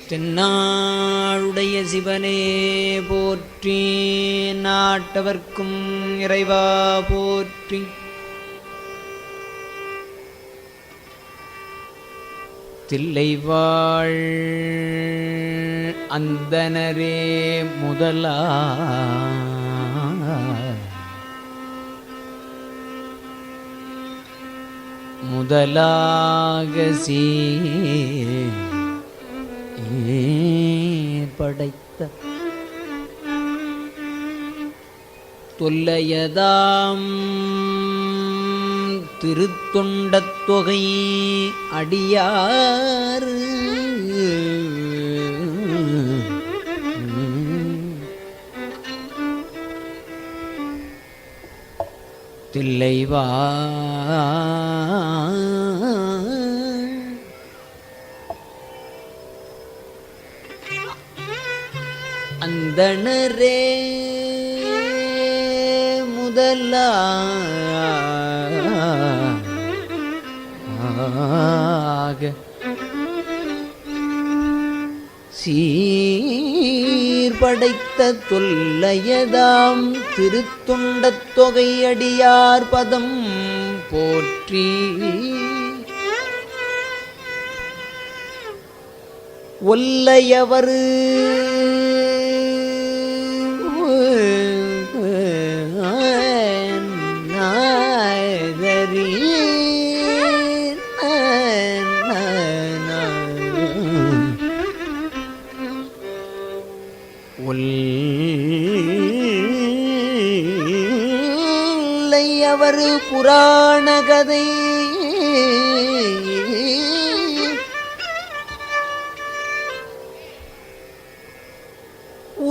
தென்னாளுடைய சிவனே போற்றி, நாட்டவர்க்கும் இறைவா போற்றி. தில்லைவாழ் அந்தனரே முதலாக படைத்த தொல்லையதாம் திருத்தொண்டத் தொகை அடியார் தில்லைவா அந்தணரே முதலாக சீர்படைத்த தொல்லையதாம் திருத்தொண்டத் தொகை அடியார் பதம் போற்றி. ஒல்லையவர் ஒல்லையவர் புராண கதை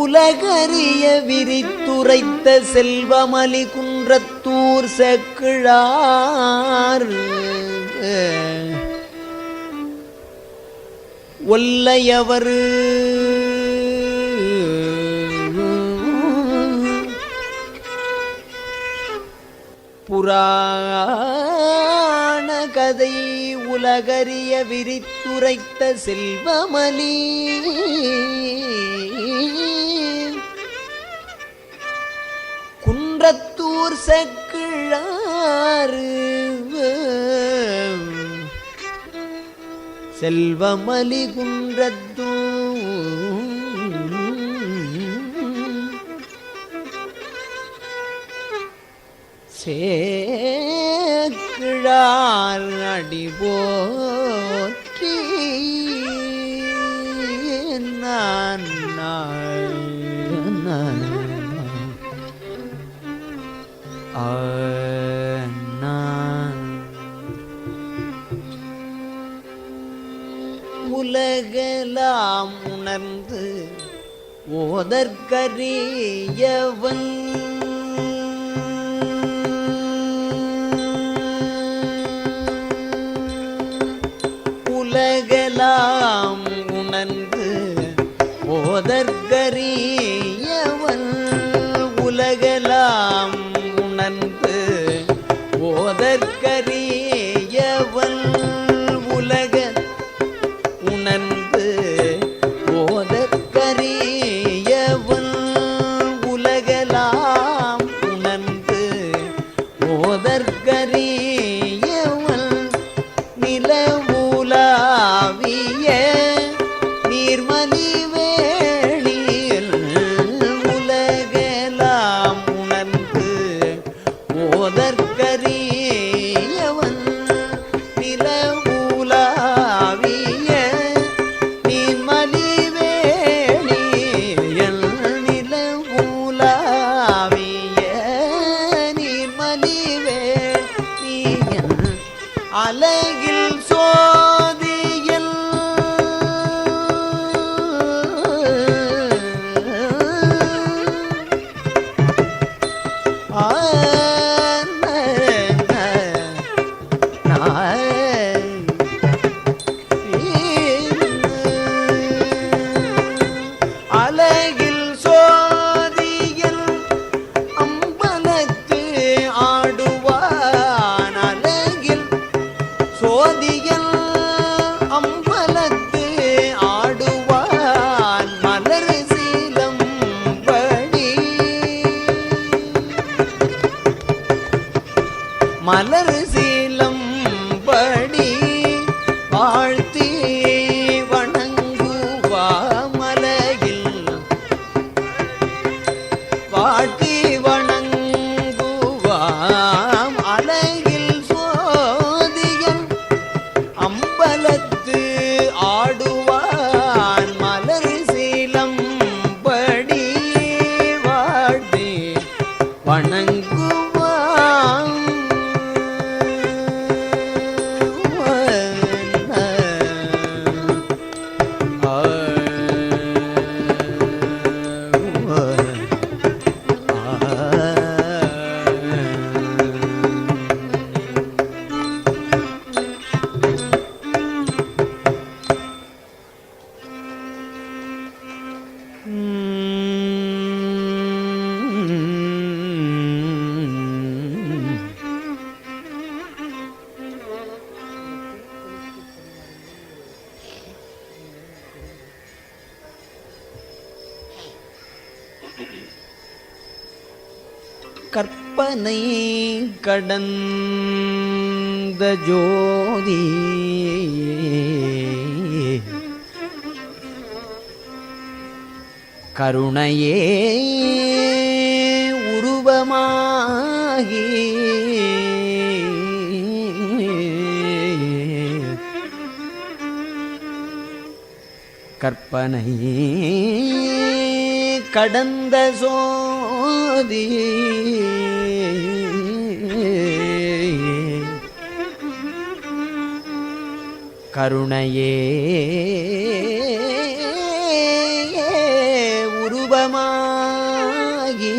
உலகறிய விரித்துரைத்த செல்வமலி குன்றத்தூர் செக்கிழார் ஒல்லையவர் புராண கதை உலகறிய விரித்துரைத்த செல்வமலி குன்றத்தூர் செக்கிழார் செல்வமலி குன்றத்தூர் சேக்கிழார் அடி போற்றி. நான் உலகெல்லாம் உணர்ந்து ஓதற்கரியவன் உலகெல்லாம் உணர்ந்து ஓதற்கரியவன் உலகெல்லாம் உணர்ந்து ஓதற்கரியவன் உலக உணர்ந்து ஓதற்கரியவன் உலகெல்லாம் உணர்ந்து ஓதற்கரியவன் நிலவுலாவிய நீர்மலி வேளியில் உலகெல்லாம் உணர்ந்து ஓதற்கரியவன் அம்பலத்து ஆடுவான் மலர் சீலம்படி வாழ்த்தி வணங்குவான் கற்பனை கடந்த ஜோதி கருணையே உருவமாகி கற்பனை கடந்த சோதி கருணையே உருவமாகி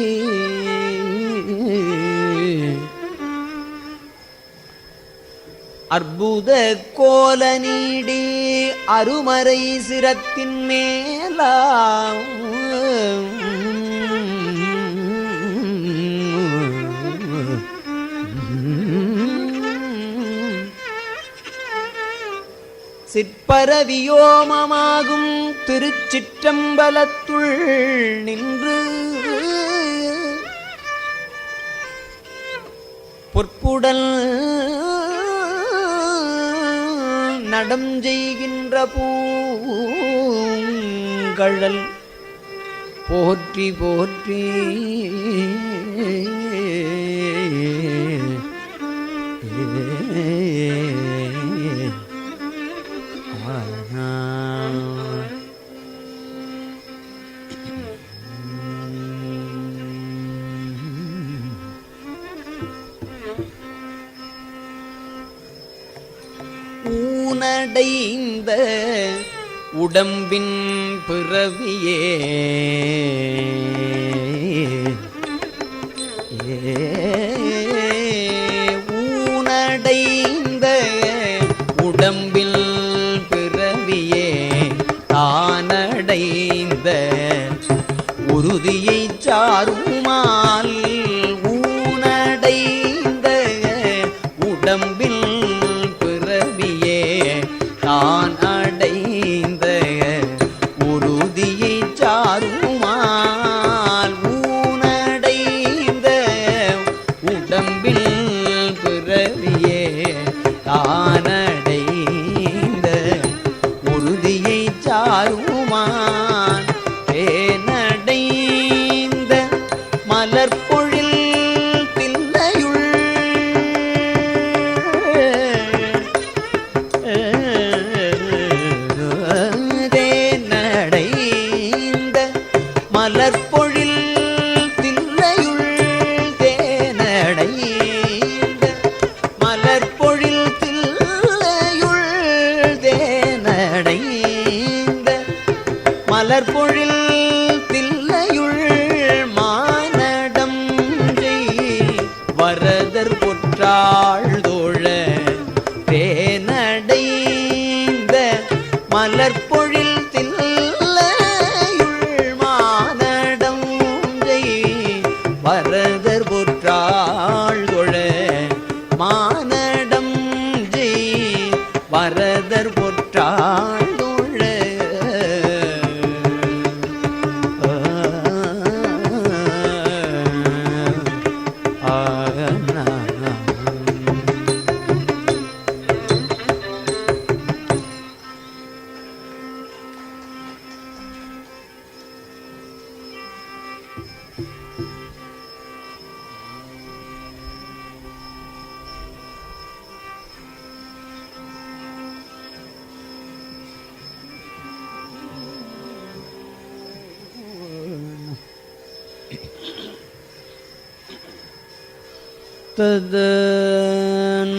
அற்புத கோல நீடி அருமறை சிரத்தின் மேலாம் சிற்பரவியோமமாகும் திருச்சிற்றம்பலத்துள் நின்று பொற்புடல் நடம் செய்கின்ற பூங்கழல் போற்றி போற்றி ஊனடைந்த உடம்பின் பிறவியே ஊனடைந்த உடம்பில் பிறவியே தானடைந்த உறுதியை சாருமால் ஊனடைந்த உடம்பில் பிறவியே தான் அடைந்த உறுதியை சாருமால் ஊனடைந்த உடம்பில் பிறவியே தானடைந்த உறுதியை சாருமான் தேனடைந்த மலர்பொழில் தில்லையுள் தேனடைந்த மலர்பொழில் தில்லையுள் தேனடைந்த மலர்பொழில் தில்லையுள் தேனடைந்த மலர்பொழில் தில்லையுள் மானடம் வரதர் பொற்றாழ்தோழ தேனடைந்த மலர்பொழில் தில்லையுள் மானடம் வரதர் பொற்றாழ்தோழ மானடம் வரதர் பொற்றாழ்தோழ ததன்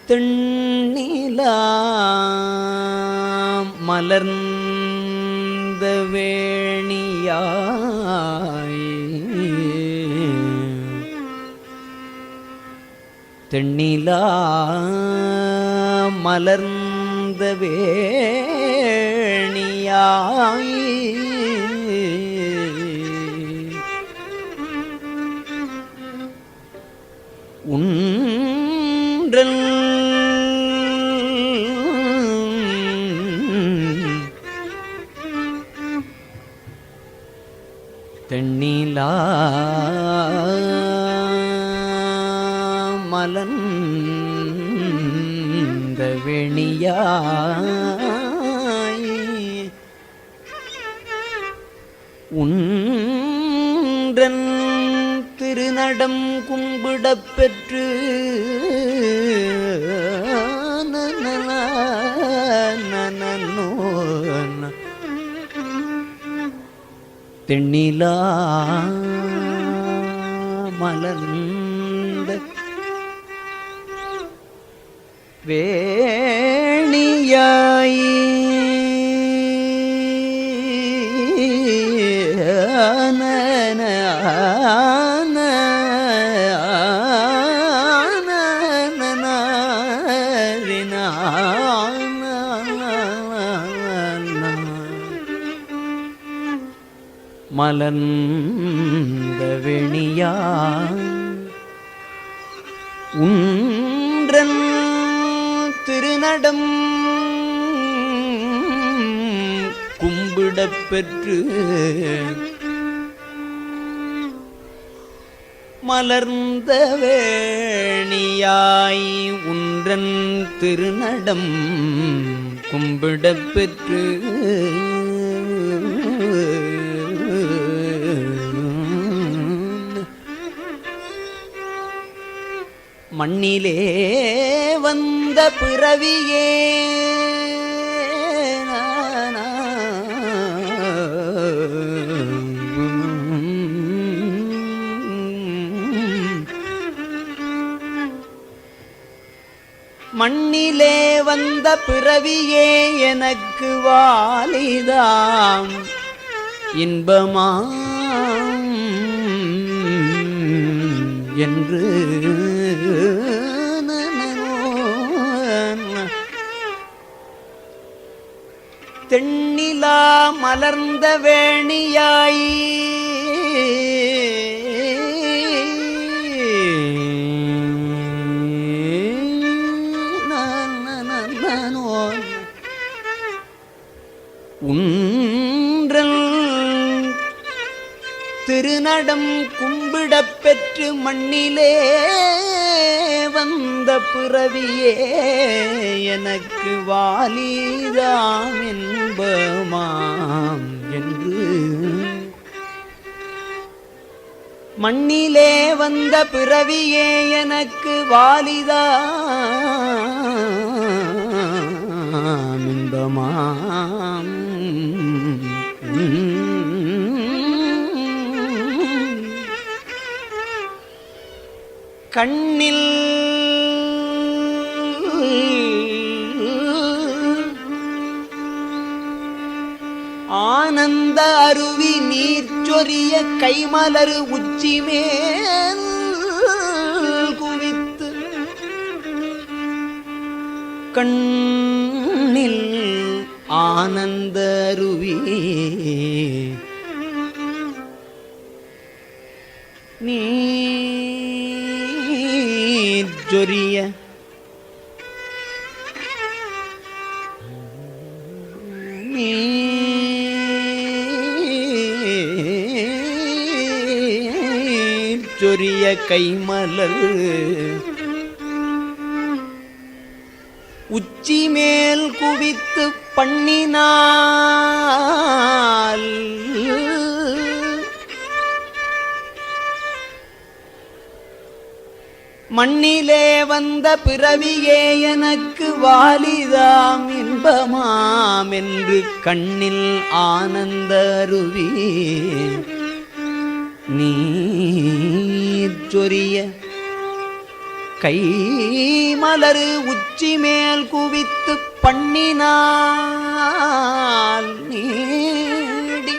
தென்னிலா மலர்ந்த வேணியாய் தென்னிலா மலர்ந்த வேணியாய் உன்றல் தென்னிலா மலர்ந்த வேணியாய் உன்றன் திருநடம் கும்பிடப் பெற்று தென்னிலா மலர்ந்த வேணியாய் மலர்ந்த வேணியாய் உன்றன் திருநடம் கும்பிடப் பெற்று மலர்ந்த வேணியாய் உன்றன் திருநடம் கும்பிடப் பெற்று மண்ணிலே வந்த பிறவியே மண்ணிலே வந்த பிறவியே எனக்கு வாலிதாம் இன்பமாம் என்று தென்னிலா மலர்ந்த வேணியாய் உன்றல் திருநடம் கும்பிடப் பெற்று மண்ணிலே வந்த பிறவியே எனக்கு வாலிதாம் இன்பமாம் என்று மண்ணிலே வந்த பிறவியே எனக்கு வாலிதாம் இன்பமாம் கண்ணில் ஆனந்த அருவி நீர் சொரிய கைமலரு உச்சி மேல் குவித்து கண்ணில் ஆனந்த அருவி நீர் சொரிய சொரிய கைமலர் உச்சி மேல் குவித்து பண்ணினால் மண்ணிலே வந்த பிறவியே எனக்கு வாலிதாம் இன்பமாம் என்று கண்ணில் ஆனந்த அருவி நீர் சொரிய கை மலரு உச்சி மேல் குவித்து பண்ணினால் நீடி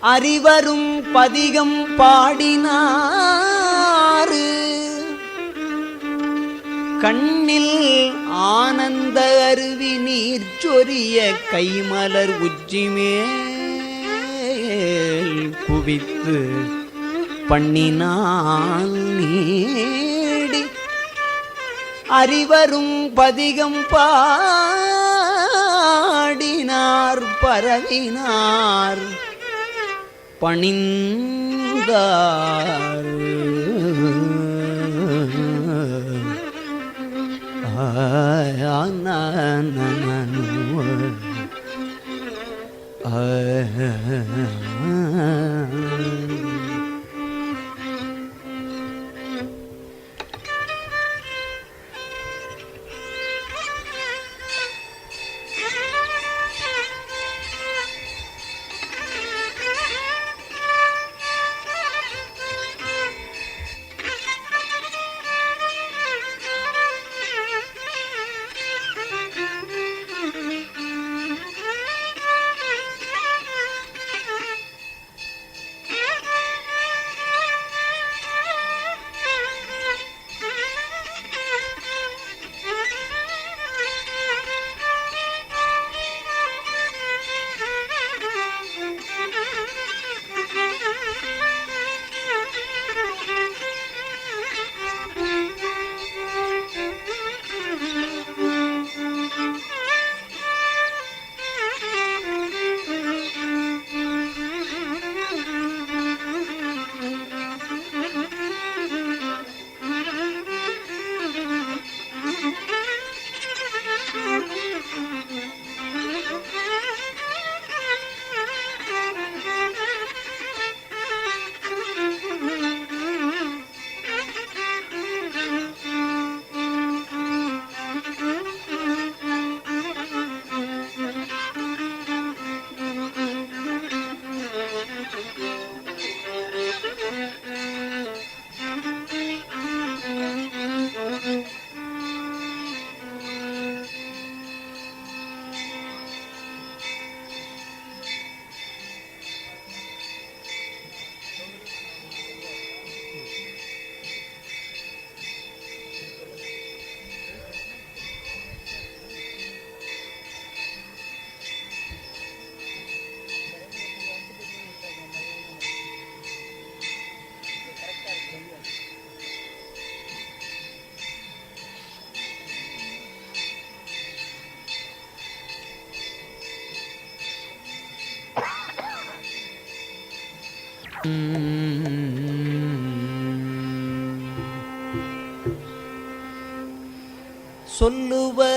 அறிவரும் பதிகம் பாடினாறு கண்ணில் ஆனந்த அருவி நீர் சொரிய கைமலர் உச்சி மேல் குவித்து பண்ணினால் நீடி அறிவரும் பதிகம் பாடினார் பரவினார் பணிந்தார்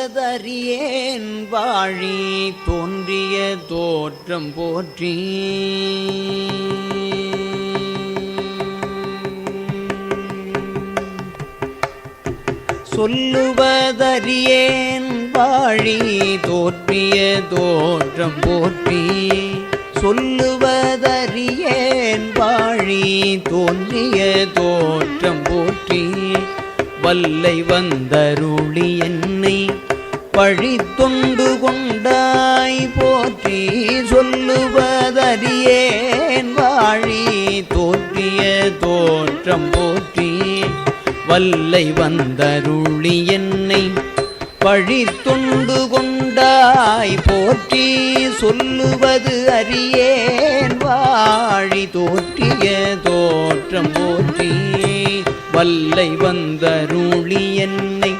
சொல்லுவதறியேன் வாழி தோன்றிய தோற்றம் போற்றி சொல்லுவதறியேன் வாழி தோற்றிய தோற்றம் போற்றி சொல்லுவதறியேன் வாழி தோன்றிய தோற்றம் போற்றி வல்லை வந்தருளி என்னை பழித்தொண்டு கொண்டாய் போற்றி சொல்லுவதறியேன் வாழி தோற்றிய தோற்றம் போற்றி வல்லை வந்தருளி என்னை பழித்தொண்டு கொண்டாய் போற்றி சொல்லுவது அறியேன் வாழி தோற்றிய தோற்றம் போற்றி வல்லை வந்தருளி என்னை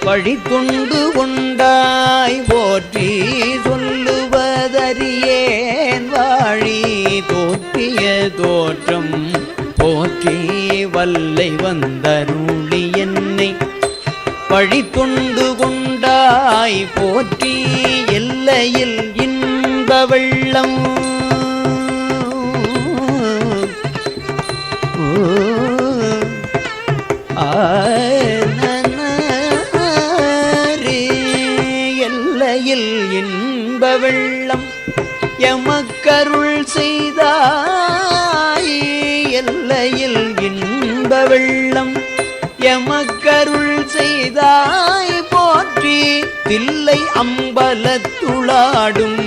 பழித்தொண்டு கொண்டாய் போற்றி சொல்லுவதறியேன் வாழி தோற்றிய தோற்றம் போற்றி வல்லை வந்தருளி என்னை பழித்தொண்டு கொண்டாய் போற்றி எல்லையில் இன்ப வெள்ளம் எமக்கருள் செய்தாய் எல்லையில் இன்ப வெள்ளம் எமக்கருள் செய்தாய் போற்றி தில்லை அம்பலத்துளாடும்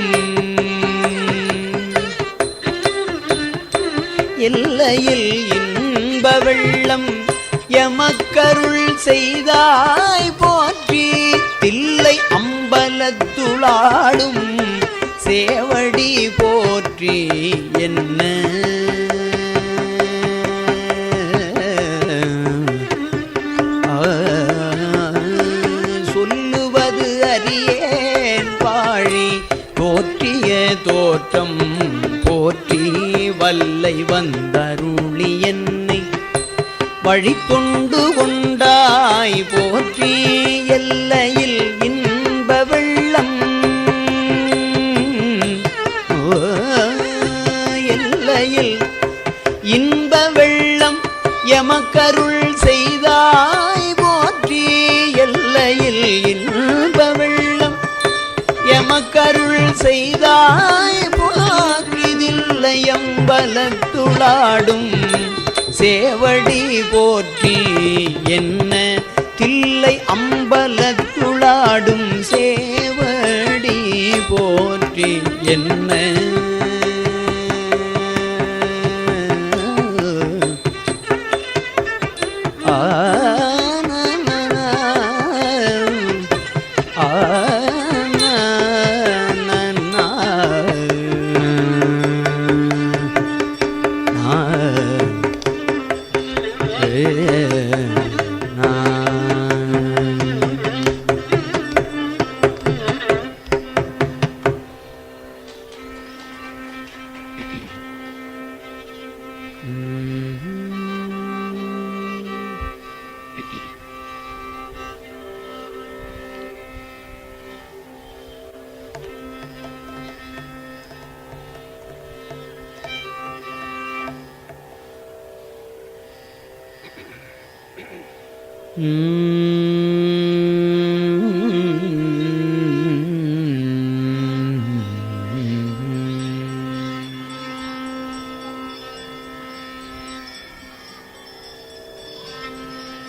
எல்லையில் இன்ப வெள்ளம் எமக்கருள் செய்தாய் போற்றி தில்லை அம்பலத்துளாடும் சேவடி போற்றி என்ன சொல்லுவது அறியேன் பாழி தோற்றிய தோற்றம் போற்றி வல்லை வந்தருளி என்னை வழித்தொண்டு கொண்டாய் போற்றி எல்லையில் இன்ப வெள்ளம் எல்லையில் இன்ப வெள்ளம் எமக்கருள் செய்தாய் போற்றி எல்லையில் இன்ப வெள்ளம் எமக்கருள் செய்தாய் போற்றி தில்லை அம்பலத்துளாடும் சேவடி போற்றி என்ன தில்லை அம்பலத்துளாடும் சேவடி போற்றி என்ன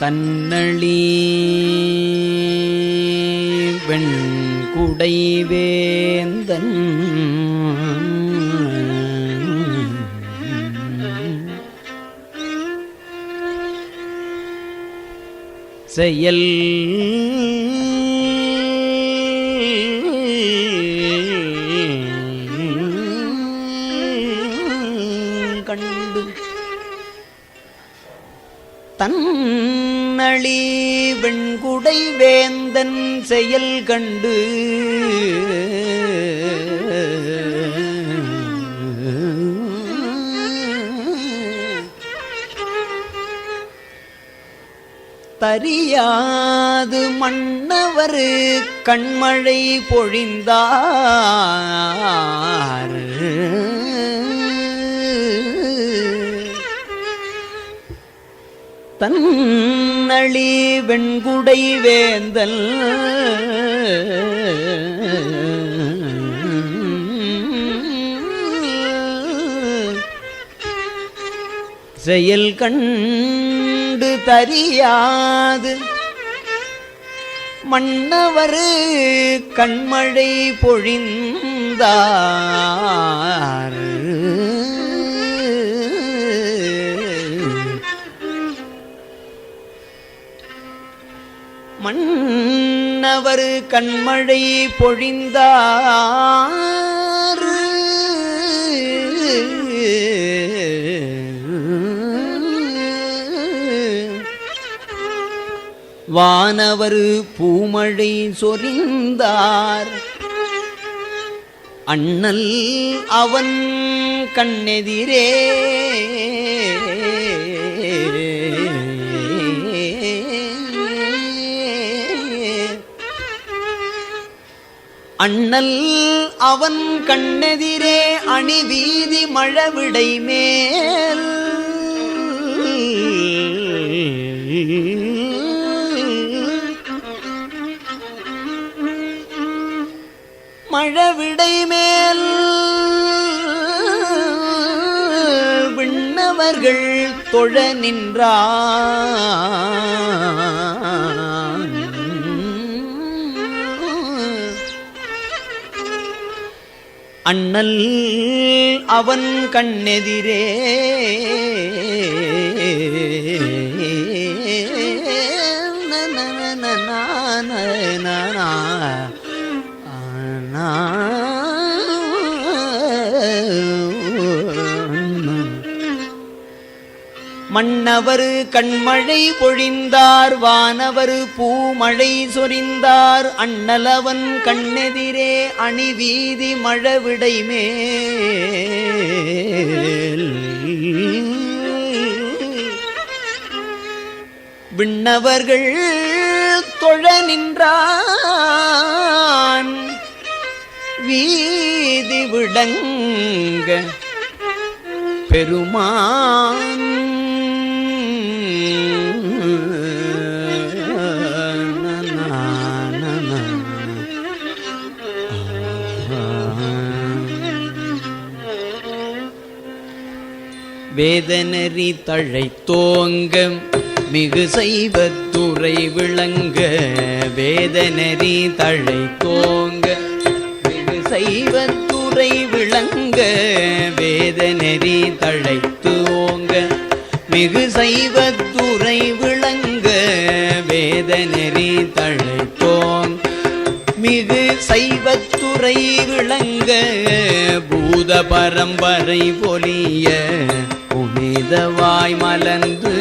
தன்னளி வெண்குடை வேந்தன் செயல் கண்டு தன்னளி வெண்குடை வேந்தன் செயல் கண்டு தரியாது மன்னவர் கண்மழை பொழிந்தார் தன்னளி வெண்குடை வேந்தல் செயல் கண்டு தரியாது மன்னவர் கண்மழை பொழிந்தார் மன்னவர் கண்மழை பொழிந்தார் வானவர் பூமழை சொரிந்தார் அண்ணல் அவன் கண்ணெதிரே அண்ணல் அவன் கண்ணெதிரே அணி வீதி மழவிடை மேல் மழவிடை மேல் விண்ணவர்கள் தொழ நின்றான் அண்ணல் அவன் கண்ணெதிரே மன்னவர் கண்மழை பொழிந்தார் வானவர் பூமழை சொரிந்தார் அண்ணலவன் கண்ணெதிரே அணி வீதி மழவிடை மேல் விண்ணவர்கள் தொழ நின்றான் வீதி விளங்க பெருமான் வேதனரி தழைத்தோங்க மிகு சைவத்துறை விளங்க வேதனரி தழைத்தோங்க மிகு சைவத்துறை விளங்க வேதனரி தழைத்து ஓங்க மிகு சைவத்துறை விளங்க வேதனரி தழைத்தோங்க மிகு சைவத்துறை விளங்க பூத பரம்பரை பொலிய புனிதவாய் மலர்ந்து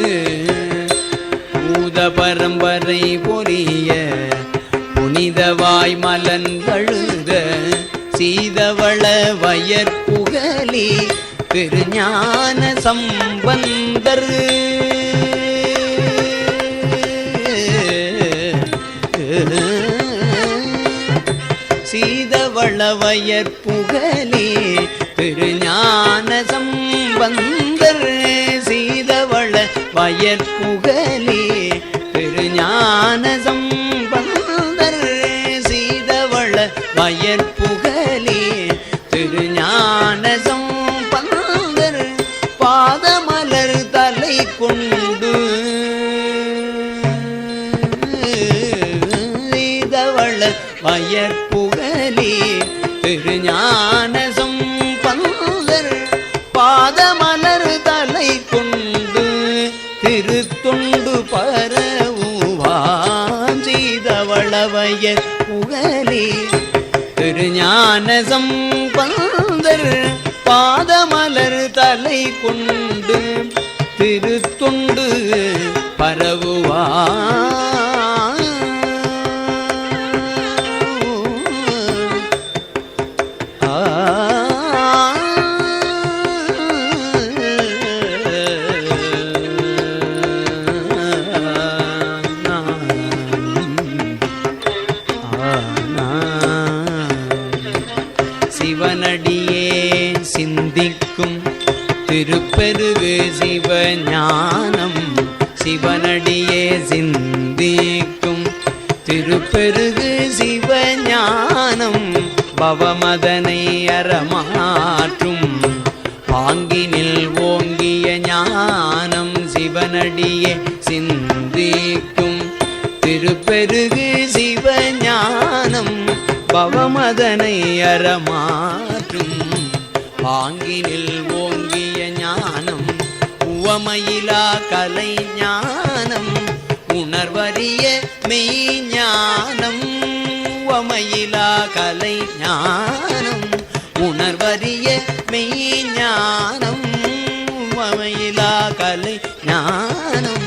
பூத பரம்பரை பொலிய புனிதவாய் மலர்ந்தழுத சீதவள வயற்புகலி திருஞான சம்பந்தர் சீதவளவயற்புகலி திருஞான சம்பந்தர் சீதவள வயற்புகலி திருஞான சம்பந்தர் சீதவள வயற்புகலி திருஞான சம்பந்தர் பாதமலர் தலை கொண்டு சீதவள வயற்புகலி திருஞான சம்பந்தர் பாதமலர் தலை கொண்டு திருத்தொண்டு பரவுவான் சீதவளவயற்புகலி திருஞான சம்பந்தர் பாதமலர் தலை கொண்டு திருத்தொண்டு பரவுவான் சிவனடியே சிந்திக்கும் திருப்பெருகு சிவஞானம் சிவனடியே சிந்திக்கும் திருப்பெருகு சிவஞானம் பவமதனை அறமாற்றும் பாங்கினில் ஓங்கிய ஞானம் சிவனடியே சிந்திக்கும் திருப்பெருகு சிவஞானம் பவமதனை அறமாற்றும் பாங்கினில் ஓங்கிய ஞானம் உவமையிலா கலை ஞானம் உணர்வறிய மெய்ஞானம் உவமையிலா கலை ஞானம் உணர்வறிய மெய்ஞானம் உவமையிலா கலை ஞானம்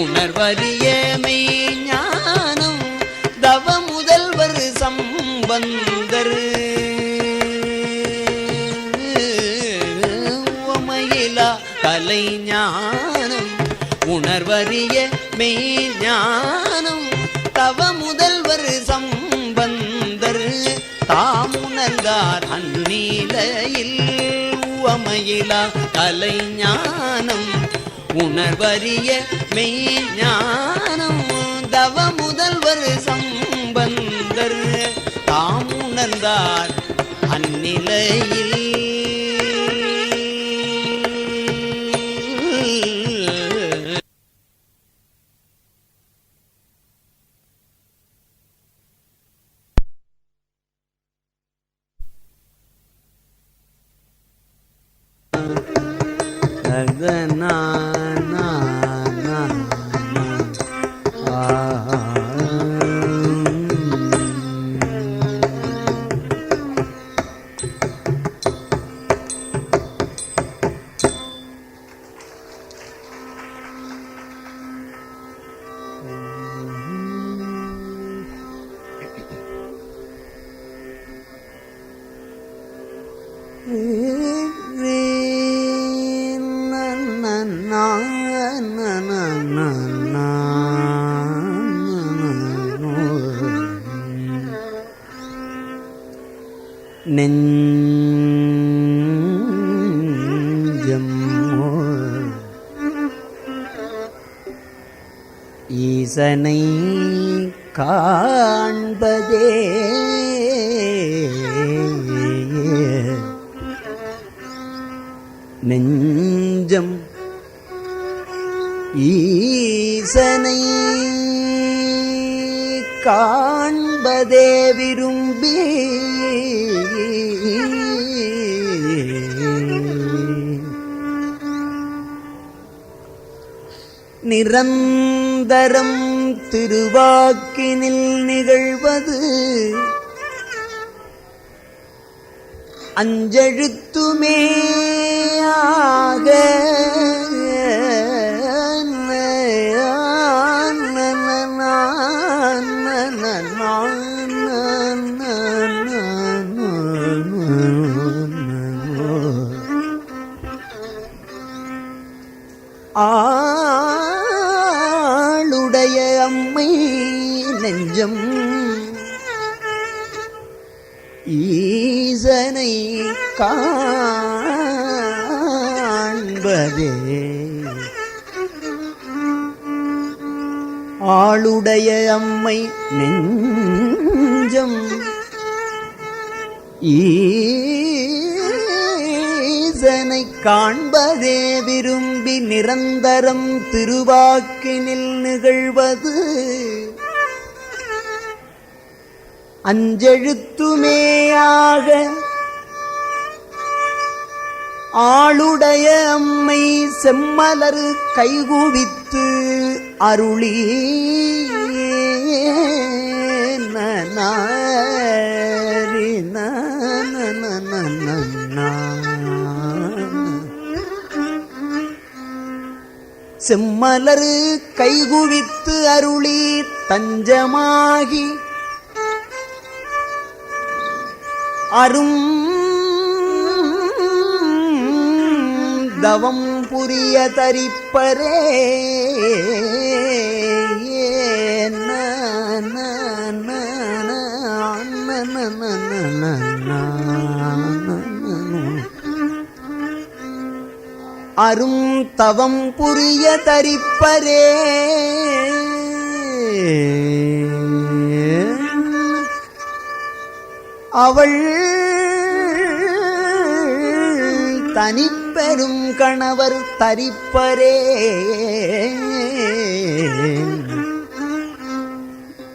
உணர்வறிய மெய்ஞானம் தவ முதல்வர் சம்பந்தர் உவமையிலா கலை ஞானம் உணர்வறிய மெய்ஞானம் தவ முதல்வர் சம்பந்தர் தாமுணர்ந்தார் அந்நிலையில் உவமையிலா கலை ஞானம் உணர்வறிய மெய்ஞானம் தவ முதல்வர் சம்பந்தர் தாமுணர்ந்தார் அந்நிலையில் நெஞ்சம் ஈசனை காண்பதே நெஞ்சம் ஈசனை காண்பதே விரும்பி நிரந்தரம் திருவாக்கினில் நிகழ்வது அஞ்செழுத்துமே ஆக ஆளுடைய அம்மை நெஞ்சம் ஈசனை காண்பதே ஆளுடைய அம்மை நெஞ்சம் ஈசனை காண்பதே விரும்பி நிரந்தரம் திருவாக்கினில் நிகழ்வது அஞ்செழுத்துமேயாக ஆளுடைய அம்மை செம்மலர் கைகுவித்து அருளி செம்மலர் கைகுவித்து அருளி தஞ்சமாகி அரும் தவம் புரிய தரிப்பரே அரும் தவம் புரிய தரிப்பரே அவள் தனிப்பெரும் கணவர் தரிப்பரே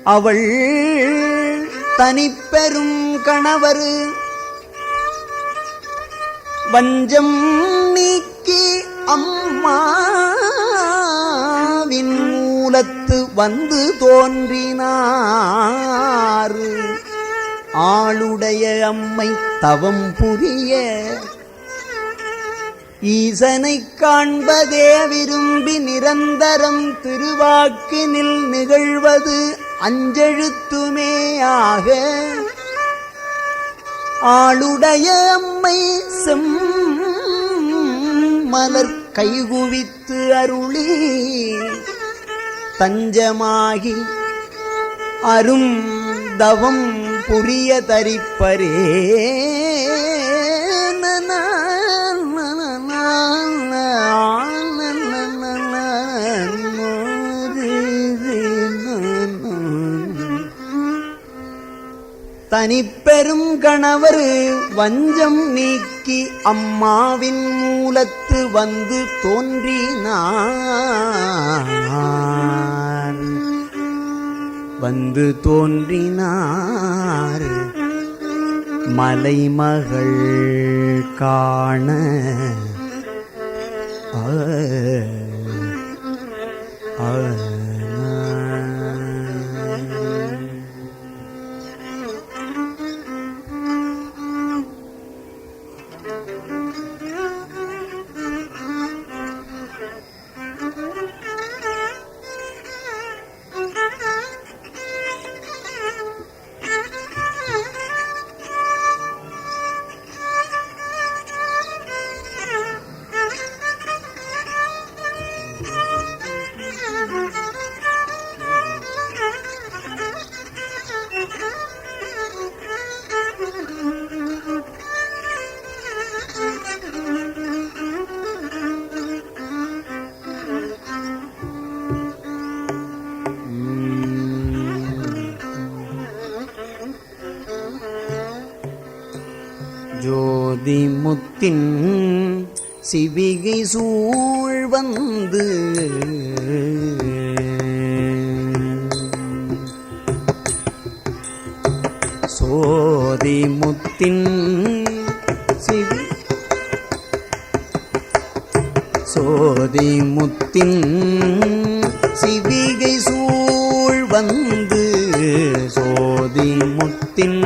அவள் தனிப்பெரும் கணவர் வஞ்சம் நீக்கி அம்மாவின் மூலத்து வந்து தோன்றினார் ஆளுடைய அம்மை தவம் புரிய ஈசனை காண்பதே விரும்பி நிரந்தரம் திருவாக்கினில் நிகழ்வது அஞ்செழுத்துமேயாக ஆளுடைய அம்மை செம்மலர் கைகுவித்து அருளி தஞ்சமாகி அரும் தவம் புரிய தரிப்பரே தனிப்பெரும் கணவர் வஞ்சம் நீக்கி அம்மாவின் மூலத்து வந்து தோன்றினார் வந்து தோன்றினார் மலைமகள் காண ஜோதி முத்தின் சிவிகை சூழ் வந்து சோதி முத்தின் சோதி முத்தின் சிவிகை சூழ் வந்து சோதி முத்தின்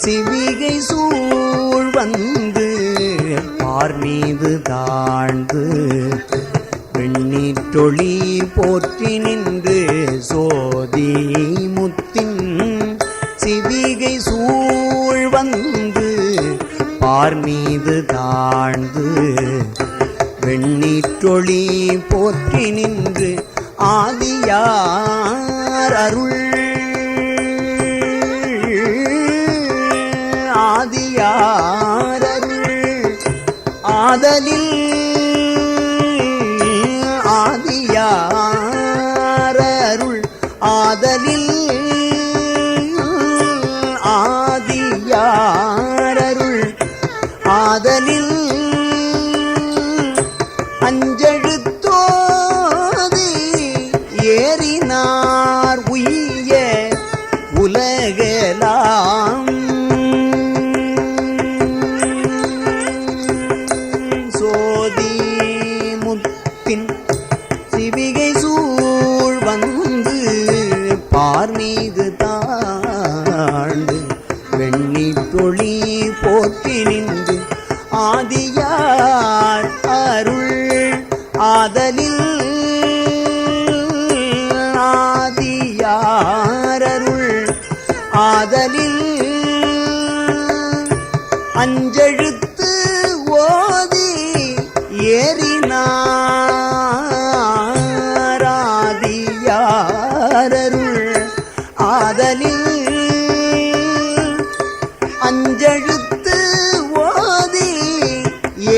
சிவிகை சூழ் வந்து பார் மீது தாழ்ந்து வெண்ணீற்றொளி போற்றி நின்று சோதி முத்தின் சிவிகை சூழ் வந்து பார் மீது தாழ்ந்து வெண்ணீற்றொளி போற்றி நின்று ஆதியார் அருள் ஆதலில் ஆதியாரருள் ஆதலில் ஆதியாரருள் ஆதலில் அஞ்செழுத்தோதி ஏறினார் உய்ய உலகெலாம் சிவிகை சூழ் வந்து பார் மீது தாழ்ந்து வெண்ணீற்றொளி போற்றி நின்று ஆதியார் அருள் ஆதலில் ஆதியார் அருள் ஆதலில் அஞ்செழுத்து ஓதி ஏறினார் ஆதியாரருள் ஆதலில் அஞ்செழுத்து ஓதி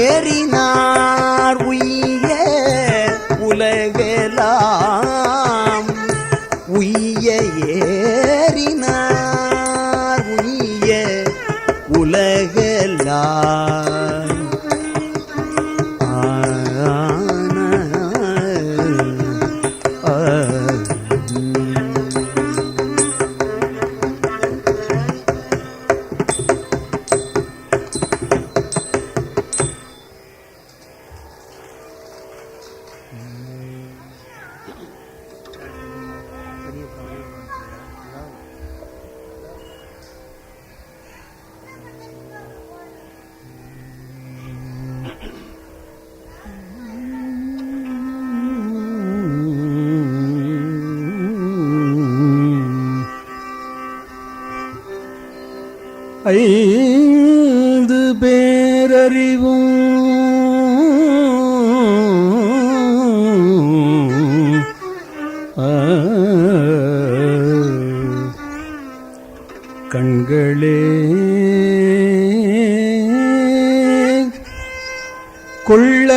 ஏறினார் உய்ய உலகெலாம் உய்ய ஏறினார் உய்ய உலகெலாம் ஐந்து பேரறிவும் கண்களே கொள்ள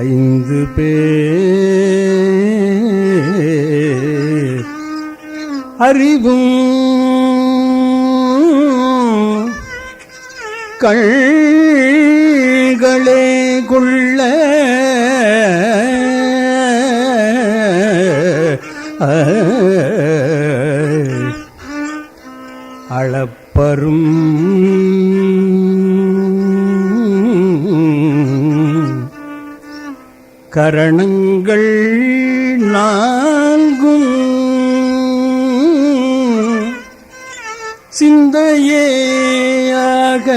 ஐந்து பேர் அறிவும் கண்களே கொள்ள அளப்பரும் கரணங்கள் நான்கும் சிந்தையேயாக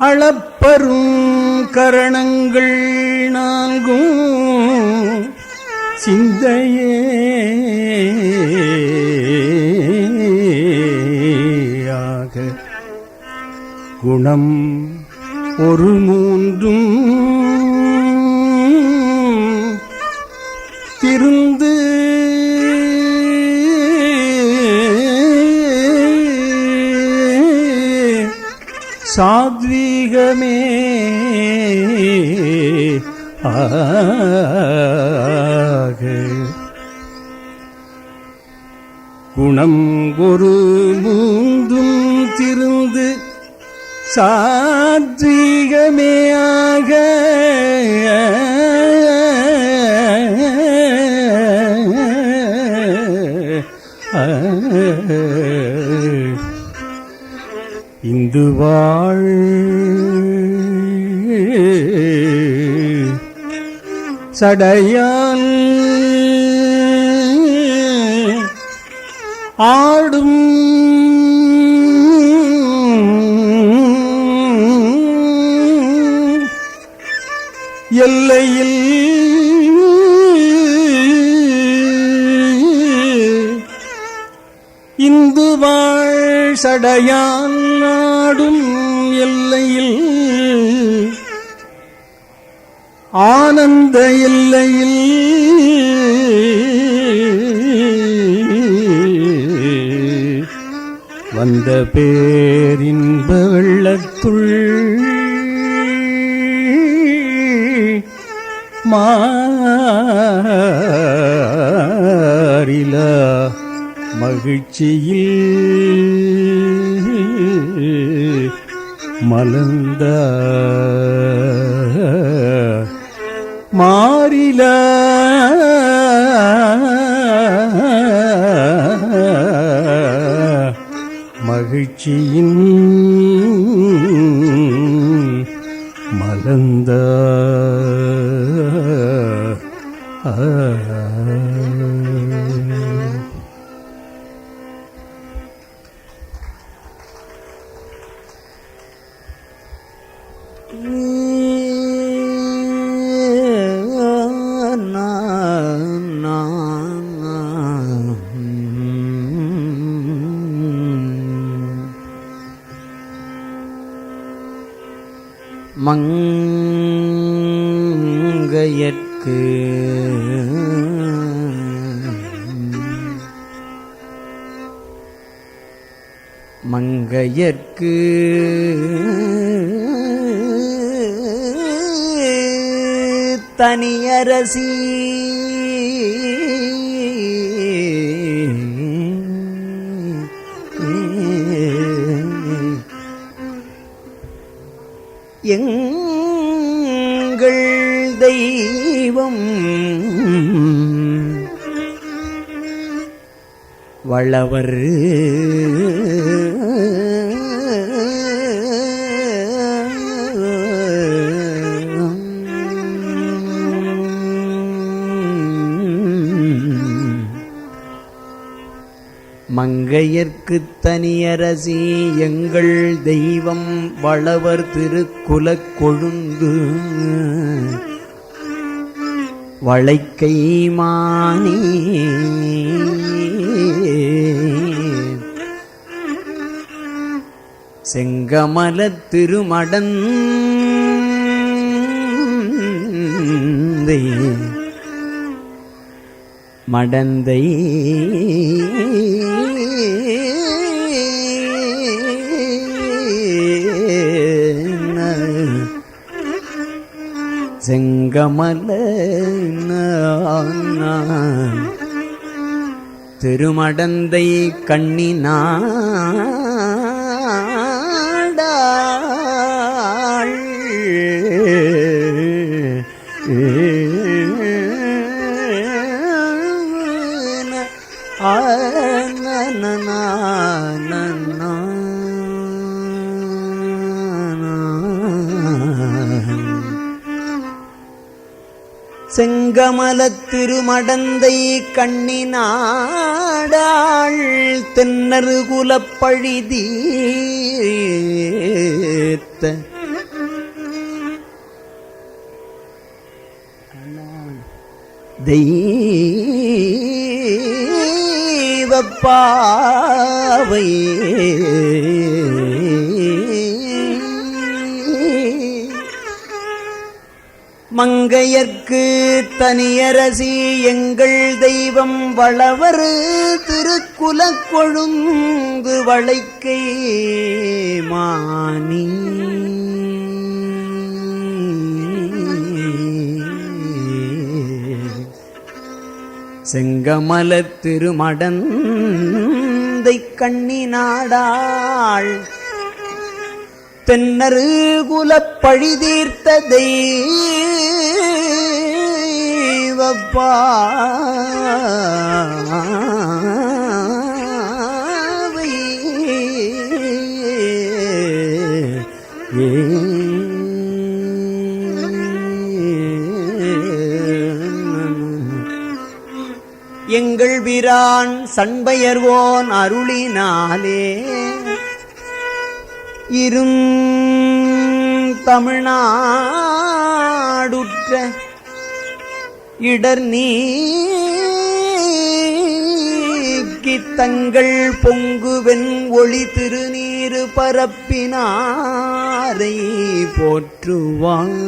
அளப்பரும் கரணங்கள் நான்கும் சிந்தையேயாக குணம் ஒரு மூன்றும் திருந்து சாத்வீகமே ஆக குணம் ஒரு மூன்றும் திருந்து சாத்வீகமே ஆக இந்துவாழ் சடையான் ஆடும் எல்லையில் இந்துவாழ் சடையான் ஆடும் எல்லையில் ஆனந்த எல்லையில் வந்த பேரின்ப வெள்ளத்துள் மாறிலா மகிழ்ச்சியில் மலர்ந்த மாறிலா மகிழ்ச்சியின் மலர்ந்த மங்கையர்க்கு மங்கையர்க்கு தனியரசி எங்கள் தெய்வம் வளவர் மங்கையர்க்கு தனியரசி எங்கள் தெய்வம் வளவர் திருக்குலக் கொழுந்து வளைக்கை மானே செங்கமலத் திருமடந்தை மடந்தை செங்கமல திருமடந்தை கண்ணினாடாள் செங்கமலத் திருமடந்தை கண்ணினாடாள் தென்னரு குலப்பழிதீர்த்த தெய்வப்பாவை மங்கையர்க்கு தனியரசி எங்கள் தெய்வம் வளவர் திருக்குலக் கொழுந்து வளைக்கை மானி செங்கமலத் திருமடந்தை கண்ணினாடாள் தென்னரு குலப்பழிதீர்த்த தெய்வப்பாவை எங்கள் வீரான் சண்பயர்வோன் அருளினாலே தமிழ்நாடுற்ற இடர் நீக்கி தங்கள் பொங்குவென் ஒளி திருநீரு பரப்பினாரை போற்றுவார்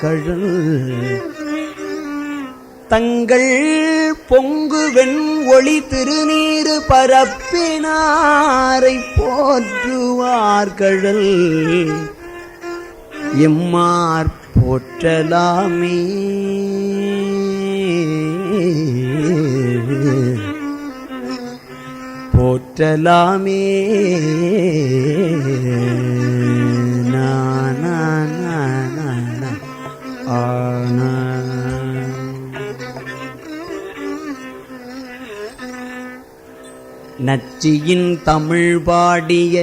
கழல் தங்கள் பொங்குவென் ஒளி திருநீரு பரப்பினாரை போற்றுவார்கழல் எம்மார் போற்றலாமே போற்றலாமே நச்சியின் தமிழ் பாடிய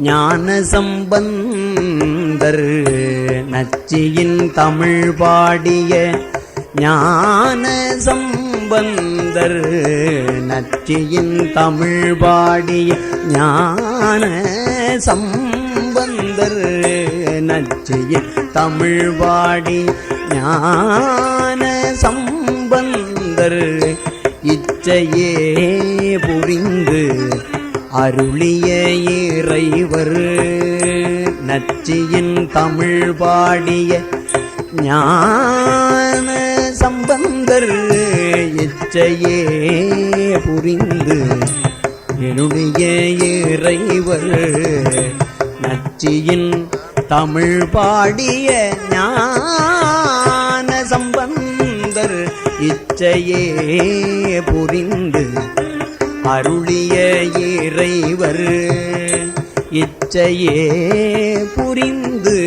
ஞான சம்பந்தர் நச்சியின் தமிழ் பாடிய ஞான சம்பந்தர் நச்சியின் தமிழ் பாடிய ஞான சம்பந்தர் நச்சியின் தமிழ் பாடி ஞான சம்பந்தர் இச்சையே புரிந்து அருளிய இறைவர் நச்சியின் தமிழ் பாடிய ஞான சம்பந்தர் இச்சையே புரிந்து அருளிய இறைவர் நச்சியின் தமிழ் பாடிய ஞான சம்பந்தர் இச்சையே புரிந்து அருளிய இறைவர் இச்சையே புரிந்து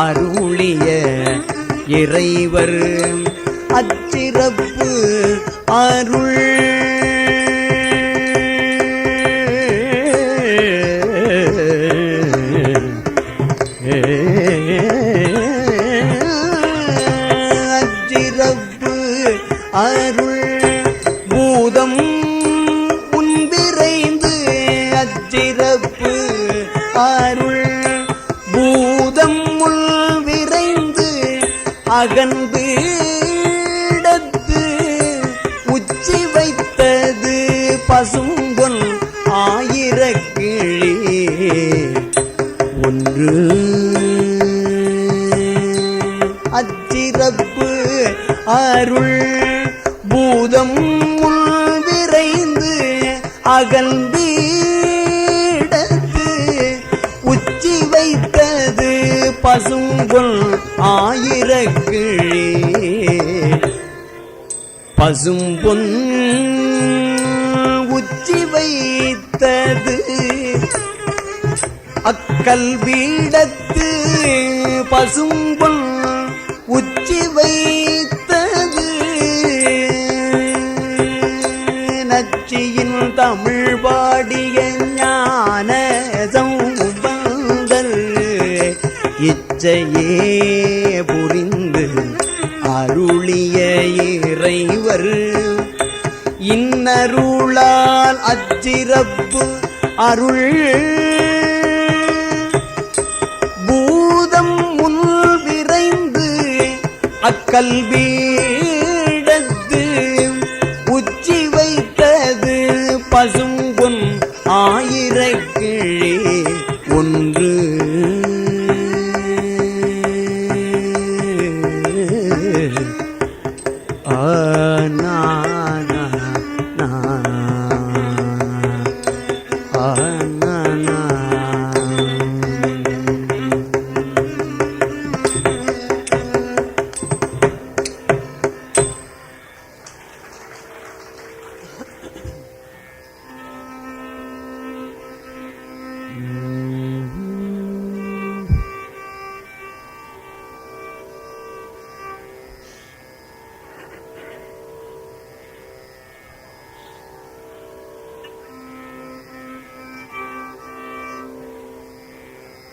அருளிய இறைவர் அச்சிறப்பு அருள் அச்சிறப்பு அருள் பூதம் உன்விரைந்து அச்சிறப்பு அருள் பூதம் உள் விரைந்து அகன்று இடத்து உச்சி வைத்தது பசும்பொன் ஆயிரக்கிளி ஒன்று அச்சிறப்பு அருள் பூதம் உள் விரைந்து அகழ்ந்தீடத்து உச்சி வைத்தது பசும்பொன் ஆயிரக்கிளி பசும்பொன் வைத்தது அக்கல்பீடத்து பசும்பொன் உச்சி வைத்தது நச்சியின் தமிழ் பாடிய ஞான சம்பந்தர் இச்சையே புரிந்து அருளிய இறைவர் இன்னருளால் அச்சிறப்பு அருள் பூதம் முன் விரைந்து அக்கல்பீடத்து உச்சி வைத்தது பசும்பொன் ஆயிரக்கிழே ஒன்று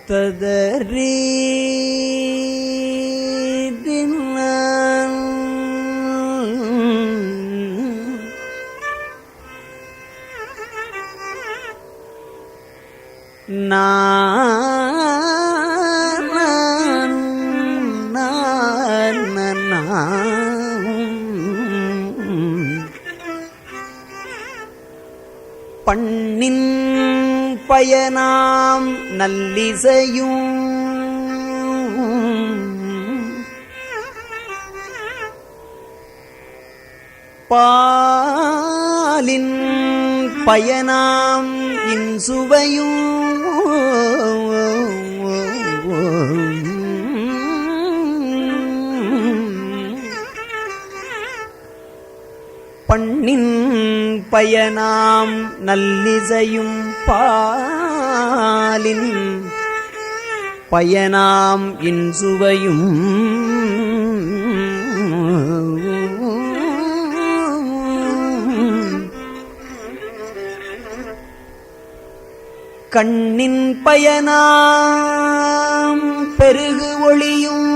ததரீ பண்ணின் பயனாம் நல்லிசையும் பாலின் பயனாம் இன்சுவையும் பண்ணின் பயனாம் நல்லிசையும் பாலின் பயனாம் இன்சுவையும் கண்ணின் பயனாம் பெருகு ஒளியும்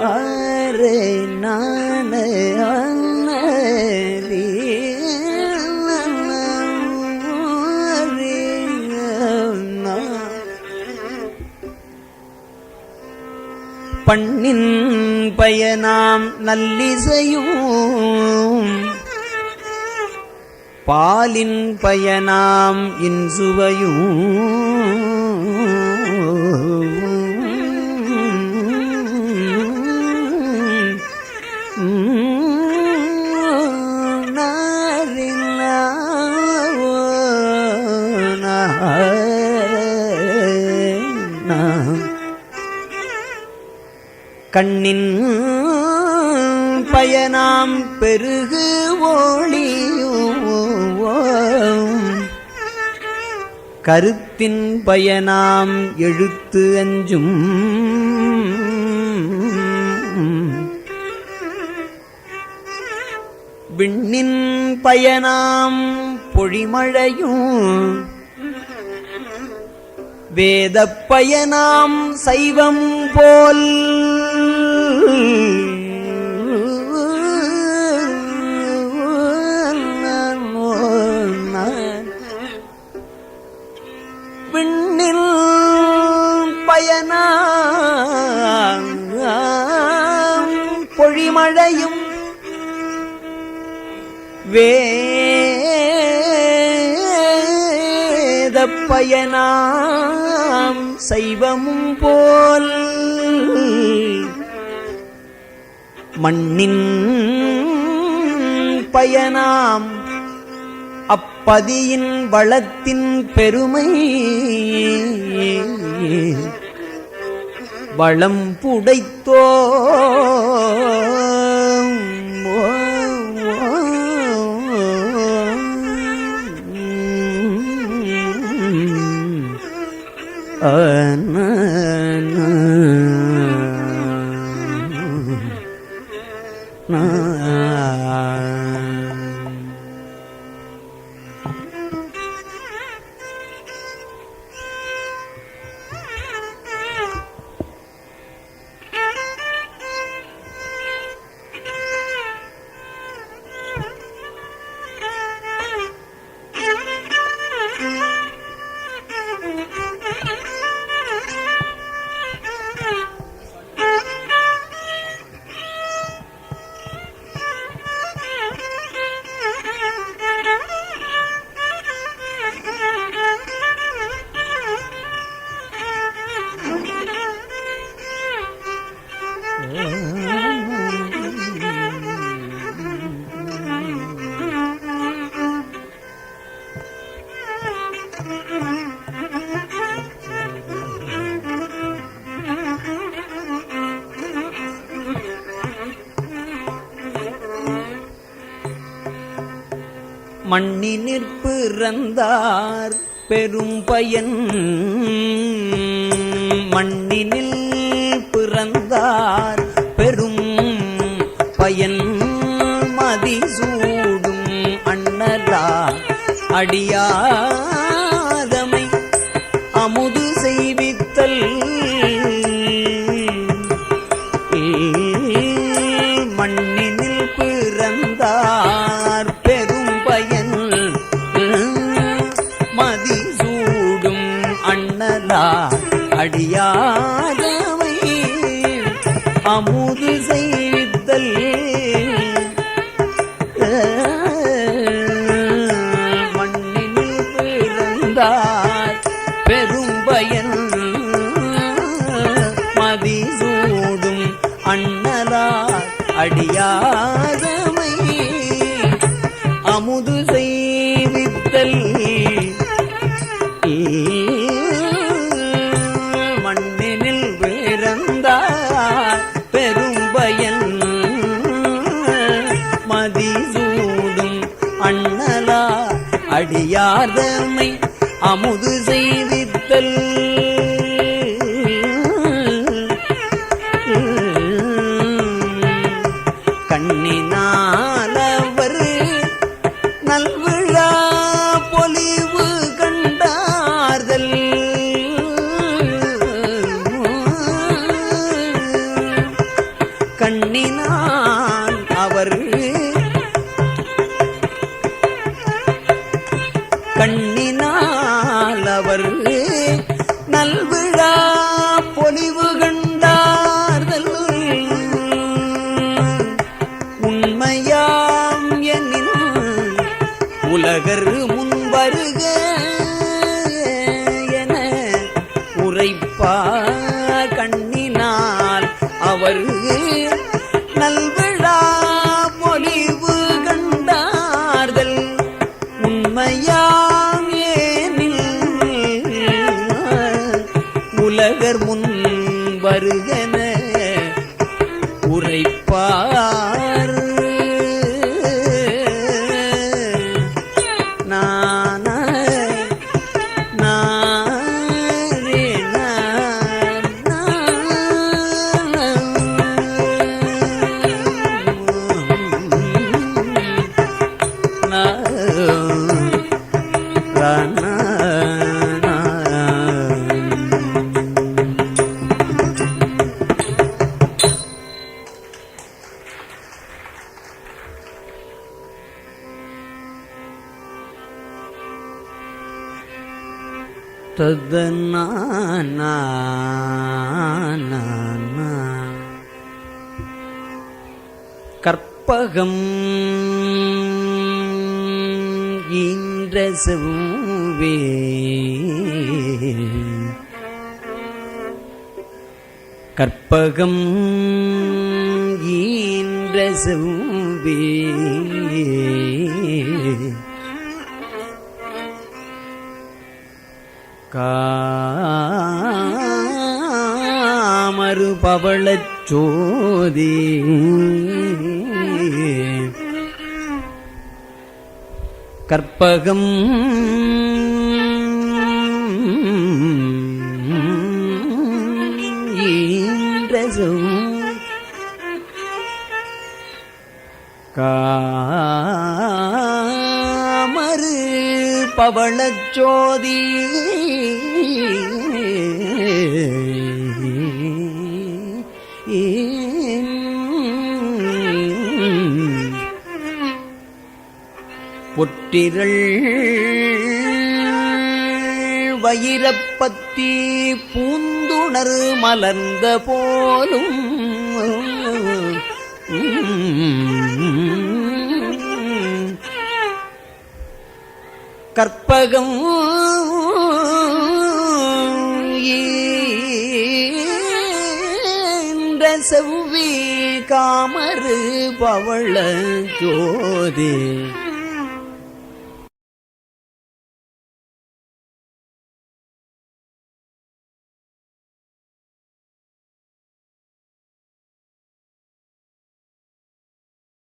ஆரே நானே பண்ணின் பயனாம் நல்லிசையும் பாலின் பயனாம் இன்சுவையும் கண்ணின் பயனாம் பெருகு ஒளியும் கருத்தின் பயனாம் எழுத்து அஞ்சும் விண்ணின் பயனாம் பொழிமழையும் வேதப் பயனாம் சைவம் போல் விண்ணில் பயனாம் பொழிமழையும் வேதப் பயனாம் சைவமும் போல் மண்ணின் பயனாம் அப்பதியின் வளத்தின் பெருமை வளம் புடைத்தோ மண்ணினிற் பிறந்தார் பெரும் பயன் மண்ணினில் பிறந்தார் பெரும் பயன் மதிசூடும் அண்ணலா அடியாதமை அமுது செய்வித்தல் மண்ணினில் பிறந்தார் பெரும் பயன் மதிசூடும் அண்ணலா அடியாதமை அமுது செய்வித்தல் மண்ணினில் பிறந்தார் பெரும் பயன் மதிசூடும் அண்ணலா அடியாதமை அமுது செய்வித்தல் மண்ணினில் பிறந்தார் பெரும் பயன் மதிசூடும் அண்ணலா அடியாதமை அமுது செய்வித்தல் கண்ணினாலவர் நல்விழா பொலிவு கண்டார்தல் கண்ணினால் அவர் கண்ணினால் அவர் நல்விழா பொலிவு கண்டார்தல் உண்மையாம் எனின் உலகர் முன்வருக என உரைப்பார் கண்ணினால் அவர் நல்விழா பொலிவு கண்டார்தல் உண்மையாம் ஏனில் உலகர் முன் வருகன உரைப்பார் கற்பகம் ஈன்ற செவ்வே கற்பகம் ஈன்ற செவ்வே காமரு பவளச் சோதி கற்பகம் காமரு பவளச்சோதி பொற்றிரள் வயிரப்பத்தி பூந்துணர் மலர்ந்த போலும் கற்பகம் ஈன்ற செவ்வி காமரு பவள ஜோதி